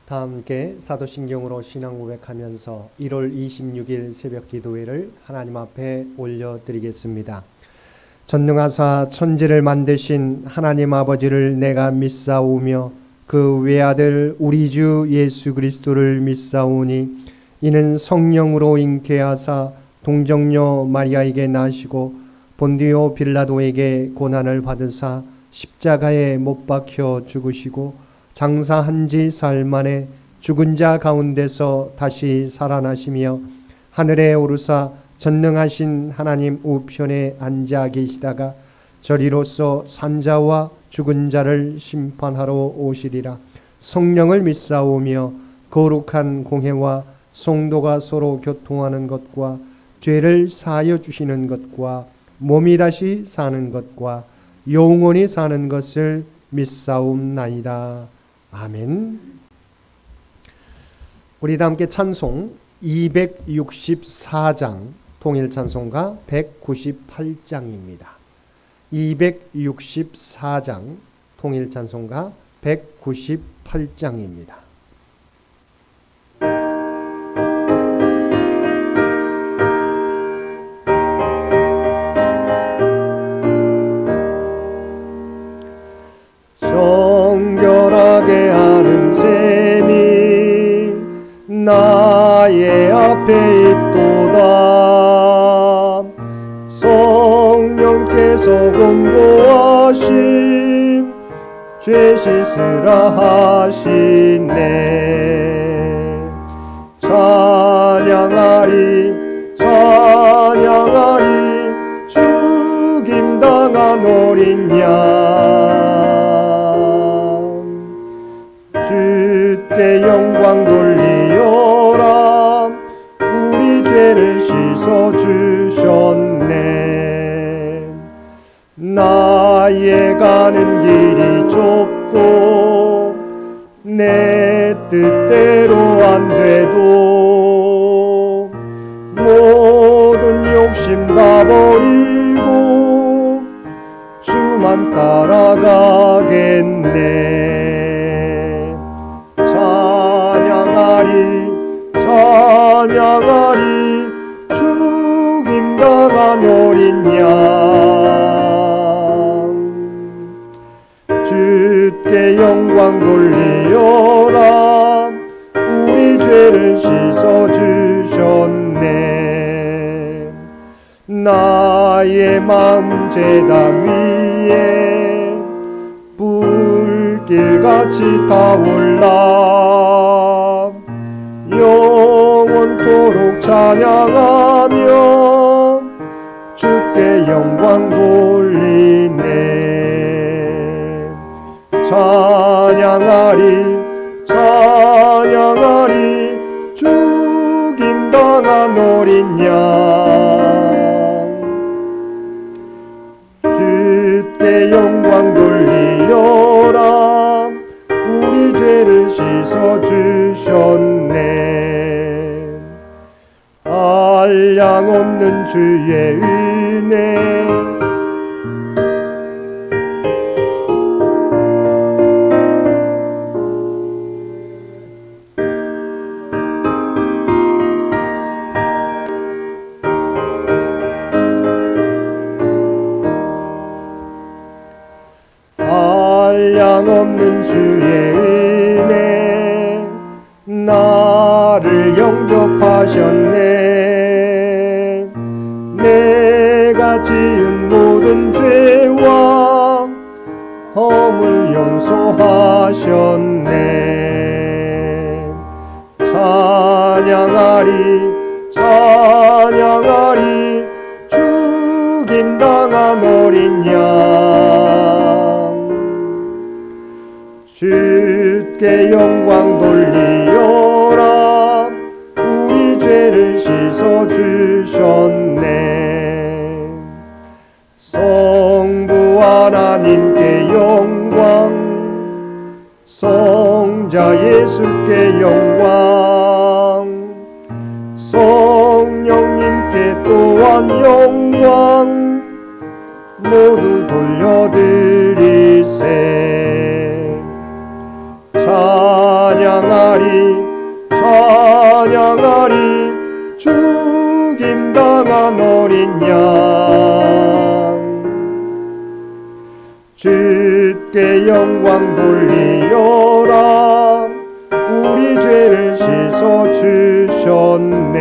다 함께 사도신경으로 신앙 고백하면서 1월 26일 새벽 기도회를 하나님 앞에 올려드리겠습니다. 전능하사 천지를 만드신 하나님 아버지를 내가 믿사오며 그 외아들 우리 주 예수 그리스도를 믿사오니 이는 성령으로 잉태하사 동정녀 마리아에게 나시고 본디오 빌라도에게 고난을 받으사 십자가에 못 박혀 죽으시고 장사한 지 사흘 만에 죽은 자 가운데서 다시 살아나시며 하늘에 오르사 전능하신 하나님 우편에 앉아 계시다가 저리로서 산자와 죽은 자를 심판하러 오시리라. 성령을 믿사오며 거룩한 공회와 성도가 서로 교통하는 것과 죄를 사하여 주시는 것과 몸이 다시 사는 것과 영원히 사는 것을 믿사옵나이다. 아멘. 우리 다 함께 찬송 264장 통일찬송가 198장입니다. 264장 통일찬송가 198장입니다. 정결하게 하는 셈이 나의 앞에 있도다. 성령께서 권고하심 죄 씻으라 하시네. 찬양하리 찬양하리 죽임당한 어린 양 주께 영광 돌리어라. 우리 죄를 씻어주셨네. 나의 가는 길이 좁고 내 뜻대로 안 돼도 모든 욕심 다 버리고 주만 따라가겠네. 찬양하리 찬양하리 죽임당한 어린 양 주께 영광 돌리어라. 우리 죄를 씻어주셨네. 나의 마음 제단 위에 불길같이 타올라 영원토록 찬양하며 주께 영광 돌리네. 찬양하리 찬양하리 죽임당한 어린 양 주께 영광 돌리어라. 우리 죄를 씻어주셨네. 한량 없는 주의 은혜 한량 없는 주의 은혜 나를 영접하셨네. 내가 지은 모든 죄와 허물 용서하셨네. 찬양하리 찬양하리 죽임당한 어린 양 주께 영광 돌리어라. 우리 죄를 씻어주셨네. 성부 하나님께 영광 성자 예수께 영광 성령님께 또한 영광 모두 돌려드리세. 찬양하리 주께 영광 돌리어라. 우리 죄를 씻어 주셨네.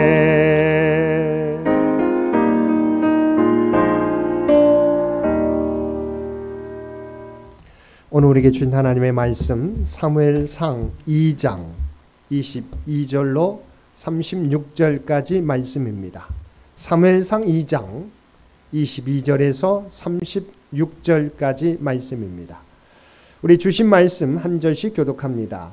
오늘 우리에게 주신 하나님의 말씀 사무엘상 2장 22절로 36절까지 말씀입니다. 사무엘상 2장 22절에서 36절까지 말씀입니다. 우리 주신 말씀 한 절씩 교독합니다.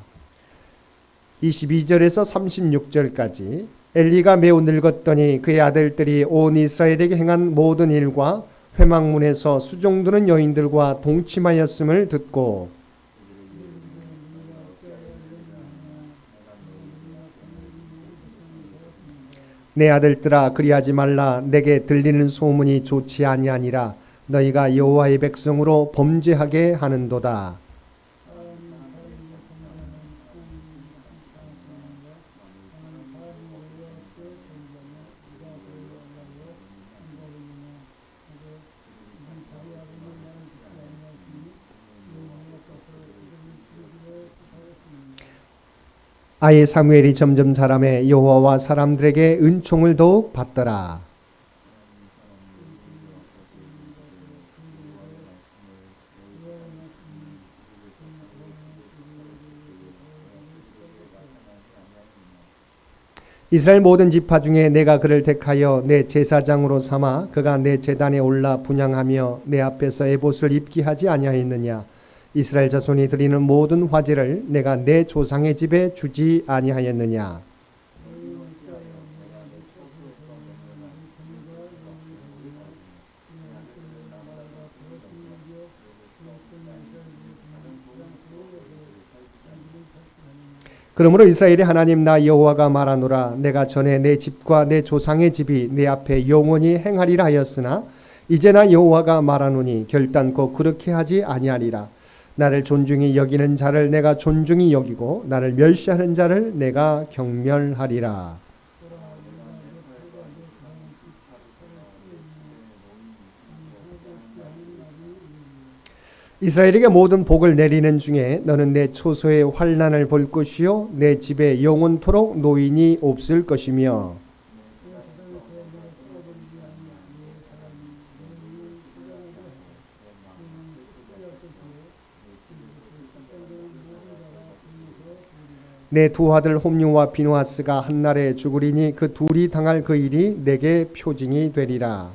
22절에서 36절까지 엘리가 매우 늙었더니 그의 아들들이 온 이스라엘에게 행한 모든 일과 회막문에서 수종드는 여인들과 동침하였음을 듣고 내 아들들아 그리하지 말라. 내게 들리는 소문이 좋지 아니하니라. 너희가 여호와의 백성으로 범죄하게 하는도다. 아이 사무엘이 점점 자라매 여호와와 사람들에게 은총을 더욱 받더라. 이스라엘 모든 지파 중에 내가 그를 택하여 내 제사장으로 삼아 그가 내 제단에 올라 분향하며 내 앞에서 에봇을 입게 하지 아니하였느냐. 이스라엘 자손이 드리는 모든 화제를 내가 내 조상의 집에 주지 아니하였느냐. 그러므로 이스라엘의 하나님 나 여호와가 말하노라. 내가 전에 내 집과 내 조상의 집이 내 앞에 영원히 행하리라 하였으나 이제 나 여호와가 말하노니 결단코 그렇게 하지 아니하리라. 나를 존중히 여기는 자를 내가 존중히 여기고 나를 멸시하는 자를 내가 경멸하리라. 이스라엘에게 모든 복을 내리는 중에 너는 내 초소의 환난을 볼 것이요 내 집에 영원토록 노인이 없을 것이며 내 두 아들 홈류와 비누아스가 한날에 죽으리니 그 둘이 당할 그 일이 내게 표징이 되리라.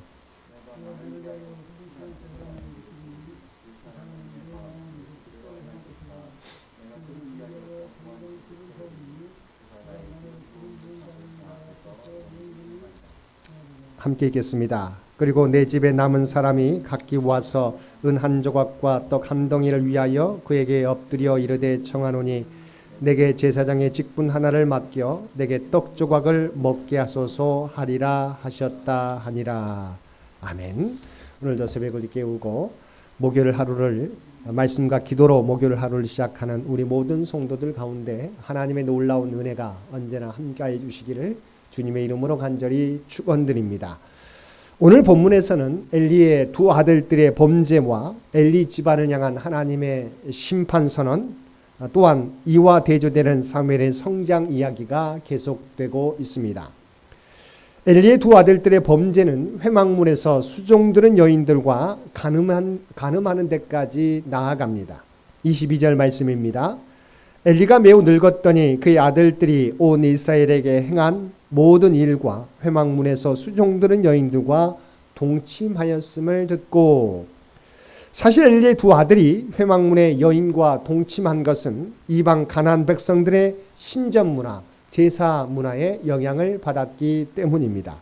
함께 읽겠습니다. 그리고 내 집에 남은 사람이 각기 와서 은 한 조각과 떡 한 덩이를 위하여 그에게 엎드려 이르되 청하노니 내게 제사장의 직분 하나를 맡겨 내게 떡 조각을 먹게 하소서 하리라 하셨다 하니라. 아멘. 오늘도 새벽을 깨우고 목요일 하루를 말씀과 기도로 목요일 하루를 시작하는 우리 모든 성도들 가운데 하나님의 놀라운 은혜가 언제나 함께해 주시기를 주님의 이름으로 간절히 축원드립니다. 오늘 본문에서는 엘리의 두 아들들의 범죄와 엘리 집안을 향한 하나님의 심판 선언, 또한 이와 대조되는 사무엘의 성장 이야기가 계속되고 있습니다. 엘리의 두 아들들의 범죄는 회막문에서 수종드는 여인들과 간음하는 데까지 나아갑니다. 22절 말씀입니다. 엘리가 매우 늙었더니 그의 아들들이 온 이스라엘에게 행한 모든 일과 회막문에서 수종드는 여인들과 동침하였음을 듣고, 사실 엘리의 두 아들이 회막문의 여인과 동침한 것은 이방 가나안 백성들의 신전 문화, 제사 문화의 영향을 받았기 때문입니다.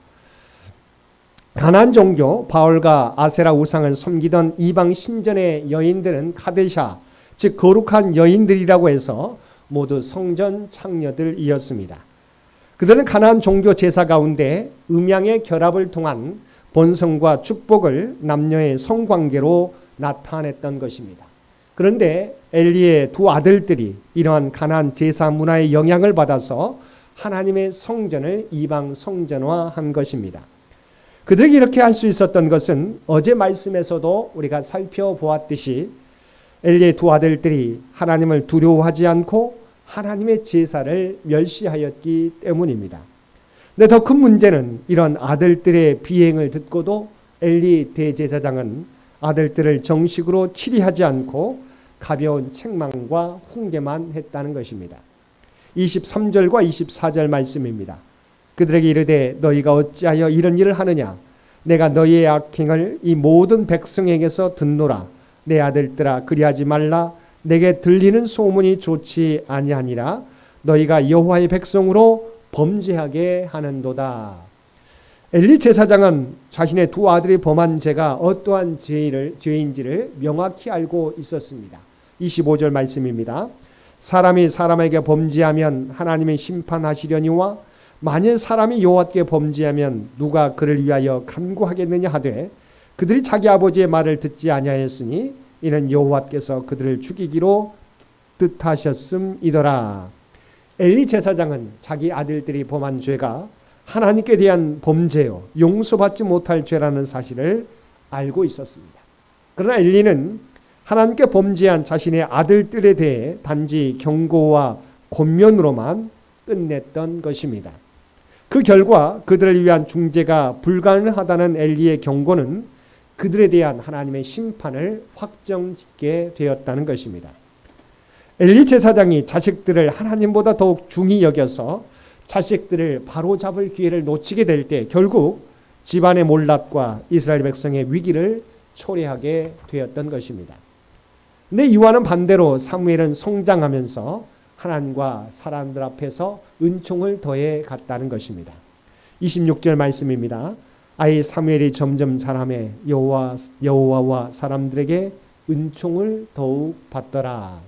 가나안 종교 바알과 아세라 우상을 섬기던 이방 신전의 여인들은 카데샤, 즉 거룩한 여인들이라고 해서 모두 성전 창녀들이었습니다. 그들은 가나안 종교 제사 가운데 음양의 결합을 통한 번성과 축복을 남녀의 성관계로 나타냈던 것입니다. 그런데 엘리의 두 아들들이 이러한 가나안 제사 문화의 영향을 받아서 하나님의 성전을 이방 성전화한 것입니다. 그들이 이렇게 할 수 있었던 것은 어제 말씀에서도 우리가 살펴보았듯이 엘리의 두 아들들이 하나님을 두려워하지 않고 하나님의 제사를 멸시하였기 때문입니다. 근데 더 큰 문제는 이런 아들들의 비행을 듣고도 엘리 대제사장은 아들들을 정식으로 치리하지 않고 가벼운 책망과 훈계만 했다는 것입니다. 23절과 24절 말씀입니다. 그들에게 이르되 너희가 어찌하여 이런 일을 하느냐? 내가 너희의 악행을 이 모든 백성에게서 듣노라. 내 아들들아 그리하지 말라. 내게 들리는 소문이 좋지 아니하니라. 너희가 여호와의 백성으로 범죄하게 하는도다. 엘리 제사장은 자신의 두 아들이 범한 죄가 어떠한 죄인지를 명확히 알고 있었습니다. 25절 말씀입니다. 사람이 사람에게 범죄하면 하나님이 심판하시려니와 만일 사람이 여호와께 범죄하면 누가 그를 위하여 간구하겠느냐 하되 그들이 자기 아버지의 말을 듣지 아니하였으니 이는 여호와께서 그들을 죽이기로 뜻하셨음이더라. 엘리 제사장은 자기 아들들이 범한 죄가 하나님께 대한 범죄요 용서받지 못할 죄라는 사실을 알고 있었습니다. 그러나 엘리는 하나님께 범죄한 자신의 아들들에 대해 단지 경고와 권면으로만 끝냈던 것입니다. 그 결과 그들을 위한 중재가 불가능하다는 엘리의 경고는 그들에 대한 하나님의 심판을 확정짓게 되었다는 것입니다. 엘리 제사장이 자식들을 하나님보다 더욱 중히 여겨서 자식들을 바로잡을 기회를 놓치게 될 때 결국 집안의 몰락과 이스라엘 백성의 위기를 초래하게 되었던 것입니다. 근데 이와는 반대로 사무엘은 성장하면서 하나님과 사람들 앞에서 은총을 더해 갔다는 것입니다. 26절 말씀입니다. 아이 사무엘이 점점 자라매 여호와와 사람들에게 은총을 더욱 받더라.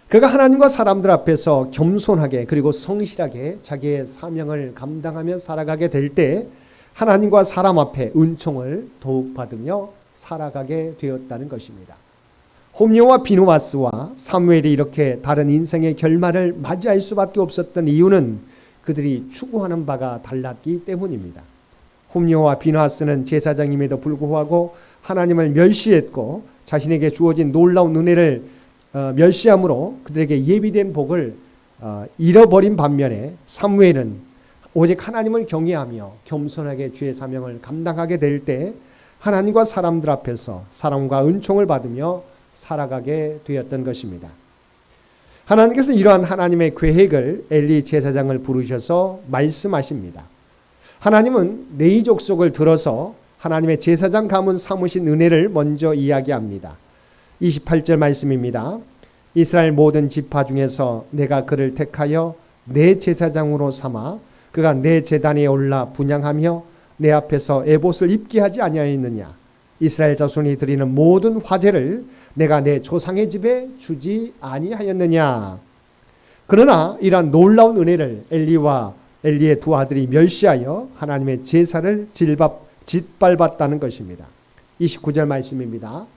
그가 하나님과 사람들 앞에서 겸손하게 그리고 성실하게 자기의 사명을 감당하며 살아가게 될 때 하나님과 사람 앞에 은총을 더욱 받으며 살아가게 되었다는 것입니다. 홈리와 비누아스와 사무엘이 이렇게 다른 인생의 결말을 맞이할 수밖에 없었던 이유는 그들이 추구하는 바가 달랐기 때문입니다. 홈리와 비누아스는 제사장임에도 불구하고 하나님을 멸시했고 자신에게 주어진 놀라운 은혜를 멸시함으로 그들에게 예비된 복을 잃어버린 반면에 사무엘은 오직 하나님을 경외하며 겸손하게 주의 사명을 감당하게 될 때 하나님과 사람들 앞에서 사랑과 은총을 받으며 살아가게 되었던 것입니다. 하나님께서 이러한 하나님의 계획을 엘리 제사장을 부르셔서 말씀하십니다. 하나님은 레위 족속을 들어서 하나님의 제사장 가문 삼으신 은혜를 먼저 이야기합니다. 28절 말씀입니다. 이스라엘 모든 지파 중에서 내가 그를 택하여 내 제사장으로 삼아 그가 내 제단에 올라 분향하며 내 앞에서 에봇을 입게 하지 아니하였느냐. 이스라엘 자손이 드리는 모든 화제를 내가 내 조상의 집에 주지 아니하였느냐. 그러나 이러한 놀라운 은혜를 엘리의 두 아들이 멸시하여 하나님의 제사를 짓밟았다는 것입니다. 29절 말씀입니다.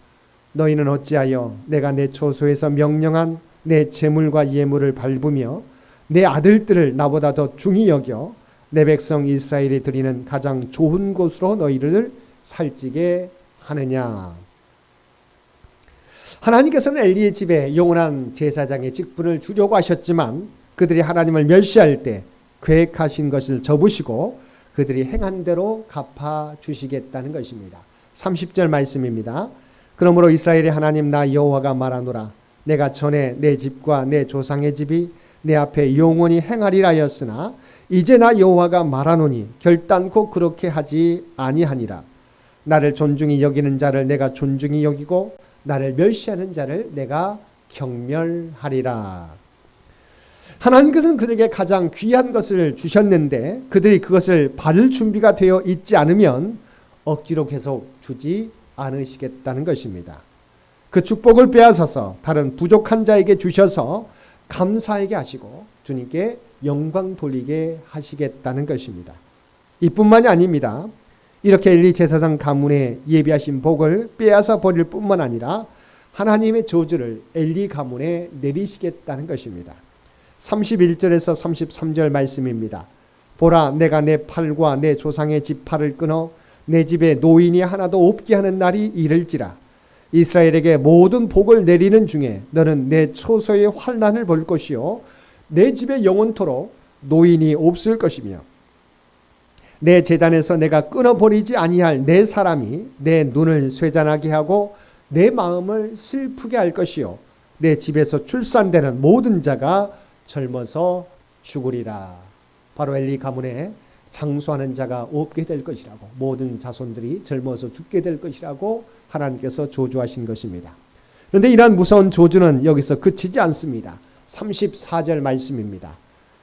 너희는 어찌하여 내가 내 초소에서 명령한 내 제물과 예물을 밟으며 내 아들들을 나보다 더 중히 여겨 내 백성 이스라엘이 드리는 가장 좋은 곳으로 너희를 살찌게 하느냐. 하나님께서는 엘리의 집에 영원한 제사장의 직분을 주려고 하셨지만 그들이 하나님을 멸시할 때 계획하신 것을 접으시고 그들이 행한 대로 갚아주시겠다는 것입니다. 30절 말씀입니다. 그러므로 이스라엘의 하나님 나 여호와가 말하노라. 내가 전에 내 집과 내 조상의 집이 내 앞에 영원히 행하리라 하였으나 이제 나 여호와가 말하노니 결단코 그렇게 하지 아니하니라. 나를 존중히 여기는 자를 내가 존중히 여기고 나를 멸시하는 자를 내가 경멸하리라. 하나님께서는 그들에게 가장 귀한 것을 주셨는데 그들이 그것을 받을 준비가 되어 있지 않으면 억지로 계속 주지 않으시겠다는 것입니다. 그 축복을 빼앗아서 다른 부족한 자에게 주셔서 감사하게 하시고 주님께 영광 돌리게 하시겠다는 것입니다. 이뿐만이 아닙니다. 이렇게 엘리 제사장 가문에 예비하신 복을 빼앗아 버릴 뿐만 아니라 하나님의 저주를 엘리 가문에 내리시겠다는 것입니다. 31절에서 33절 말씀입니다. 보라, 내가 내 팔과 내 조상의 지팔을 끊어 내 집에 노인이 하나도 없게 하는 날이 이를지라. 이스라엘에게 모든 복을 내리는 중에 너는 내 초소의 환난을 볼 것이요 내 집에 영원토록 노인이 없을 것이며 내 제단에서 내가 끊어버리지 아니할 내 사람이 내 눈을 쇠잔하게 하고 내 마음을 슬프게 할 것이요 내 집에서 출산되는 모든 자가 젊어서 죽으리라. 바로 엘리 가문에 장수하는 자가 없게 될 것이라고, 모든 자손들이 젊어서 죽게 될 것이라고 하나님께서 저주하신 것입니다. 그런데 이러한 무서운 저주는 여기서 그치지 않습니다. 34절 말씀입니다.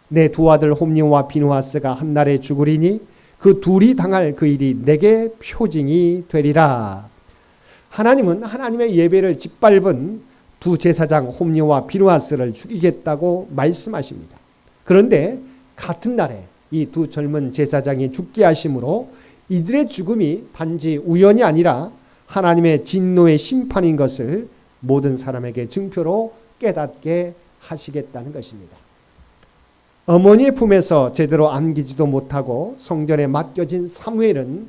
내 두 아들 홈니와 비누하스가 한날에 죽으리니 그 둘이 당할 그 일이 내게 표징이 되리라. 하나님은 하나님의 예배를 짓밟은 두 제사장 홈니와 비누하스를 죽이겠다고 말씀하십니다. 그런데 같은 날에 이 두 젊은 제사장이 죽게 하심으로 이들의 죽음이 단지 우연이 아니라 하나님의 진노의 심판인 것을 모든 사람에게 증표로 깨닫게 하시겠다는 것입니다. 어머니의 품에서 제대로 안기지도 못하고 성전에 맡겨진 사무엘은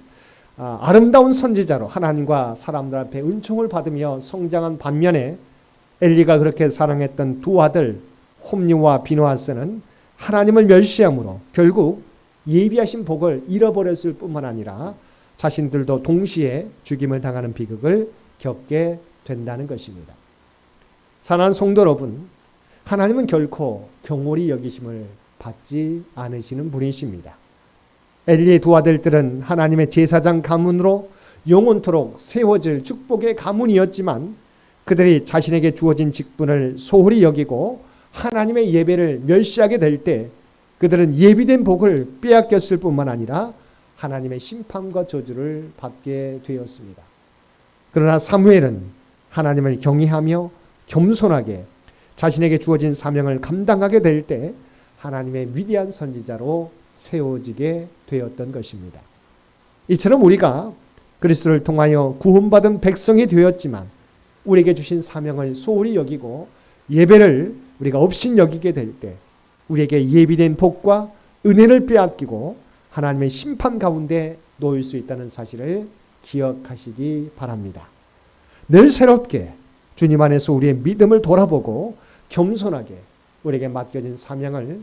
아름다운 선지자로 하나님과 사람들 앞에 은총을 받으며 성장한 반면에 엘리가 그렇게 사랑했던 두 아들 홈니와 비누하스는 하나님을 멸시함으로 결국 예비하신 복을 잃어버렸을 뿐만 아니라 자신들도 동시에 죽임을 당하는 비극을 겪게 된다는 것입니다. 사랑하는 성도 여러분, 하나님은 결코 경홀히 여기심을 받지 않으시는 분이십니다. 엘리의 두 아들들은 하나님의 제사장 가문으로 영원토록 세워질 축복의 가문이었지만 그들이 자신에게 주어진 직분을 소홀히 여기고 하나님의 예배를 멸시하게 될 때 그들은 예비된 복을 빼앗겼을 뿐만 아니라 하나님의 심판과 저주를 받게 되었습니다. 그러나 사무엘은 하나님을 경외하며 겸손하게 자신에게 주어진 사명을 감당하게 될 때 하나님의 위대한 선지자로 세워지게 되었던 것입니다. 이처럼 우리가 그리스도를 통하여 구원받은 백성이 되었지만 우리에게 주신 사명을 소홀히 여기고 예배를 우리가 업신여기게 될 때 우리에게 예비된 복과 은혜를 빼앗기고 하나님의 심판 가운데 놓일 수 있다는 사실을 기억하시기 바랍니다. 늘 새롭게 주님 안에서 우리의 믿음을 돌아보고 겸손하게 우리에게 맡겨진 사명을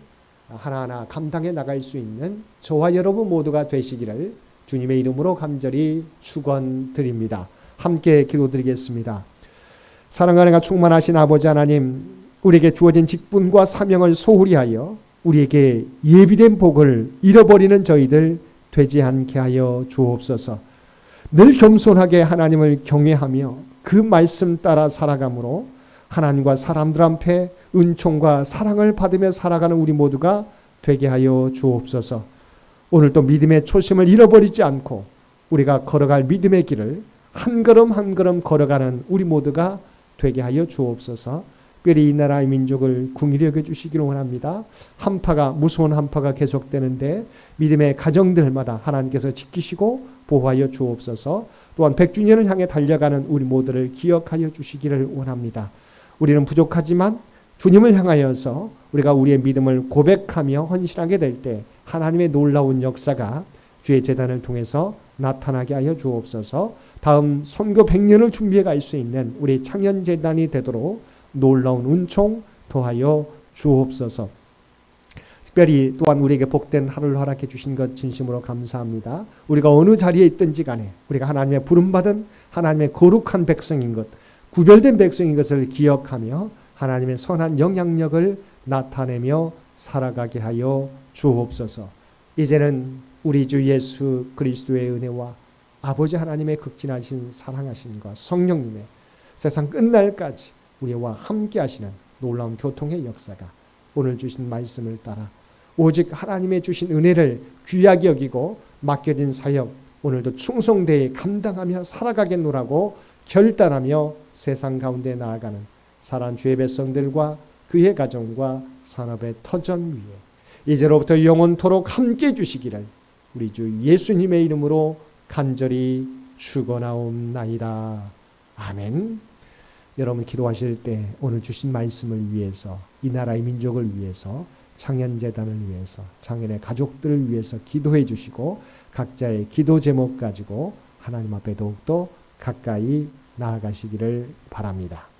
하나하나 감당해 나갈 수 있는 저와 여러분 모두가 되시기를 주님의 이름으로 간절히 축원드립니다. 함께 기도드리겠습니다. 사랑과 충만하신 아버지 하나님, 우리에게 주어진 직분과 사명을 소홀히 하여 우리에게 예비된 복을 잃어버리는 저희들 되지 않게 하여 주옵소서. 늘 겸손하게 하나님을 경외하며 그 말씀 따라 살아감으로 하나님과 사람들 앞에 은총과 사랑을 받으며 살아가는 우리 모두가 되게 하여 주옵소서. 오늘도 믿음의 초심을 잃어버리지 않고 우리가 걸어갈 믿음의 길을 한 걸음 한 걸음 걸어가는 우리 모두가 되게 하여 주옵소서. 특별히 이 나라의 민족을 긍휼히 여겨주시기를 원합니다. 한파가, 무서운 한파가 계속되는데 믿음의 가정들마다 하나님께서 지키시고 보호하여 주옵소서. 또한 100주년을 향해 달려가는 우리 모두를 기억하여 주시기를 원합니다. 우리는 부족하지만 주님을 향하여서 우리가 우리의 믿음을 고백하며 헌신하게 될 때 하나님의 놀라운 역사가 주의 제단을 통해서 나타나게 하여 주옵소서. 다음 선교 100년을 준비해 갈 수 있는 우리 창년재단이 되도록 놀라운 은총 더하여 주옵소서. 특별히 또한 우리에게 복된 하루를 허락해 주신 것 진심으로 감사합니다. 우리가 어느 자리에 있든지 간에 우리가 하나님의 부름받은 하나님의 거룩한 백성인 것, 구별된 백성인 것을 기억하며 하나님의 선한 영향력을 나타내며 살아가게 하여 주옵소서. 이제는 우리 주 예수 그리스도의 은혜와 아버지 하나님의 극진하신 사랑하심과 성령님의 세상 끝날까지 우리와 함께 하시는 놀라운 교통의 역사가 오늘 주신 말씀을 따라 오직 하나님의 주신 은혜를 귀하게 여기고 맡겨진 사역 오늘도 충성되이 감당하며 살아가겠노라고 결단하며 세상 가운데 나아가는 사랑하는 주의 백성들과 그의 가정과 산업의 터전 위에 이제로부터 영원토록 함께 해주시기를 우리 주 예수님의 이름으로 간절히 축원하옵나이다. 아멘. 여러분 기도하실 때 오늘 주신 말씀을 위해서 이 나라의 민족을 위해서 창현재단을 위해서, 창현의 가족들을 위해서 기도해 주시고 각자의 기도 제목 가지고 하나님 앞에 더욱더 가까이 나아가시기를 바랍니다.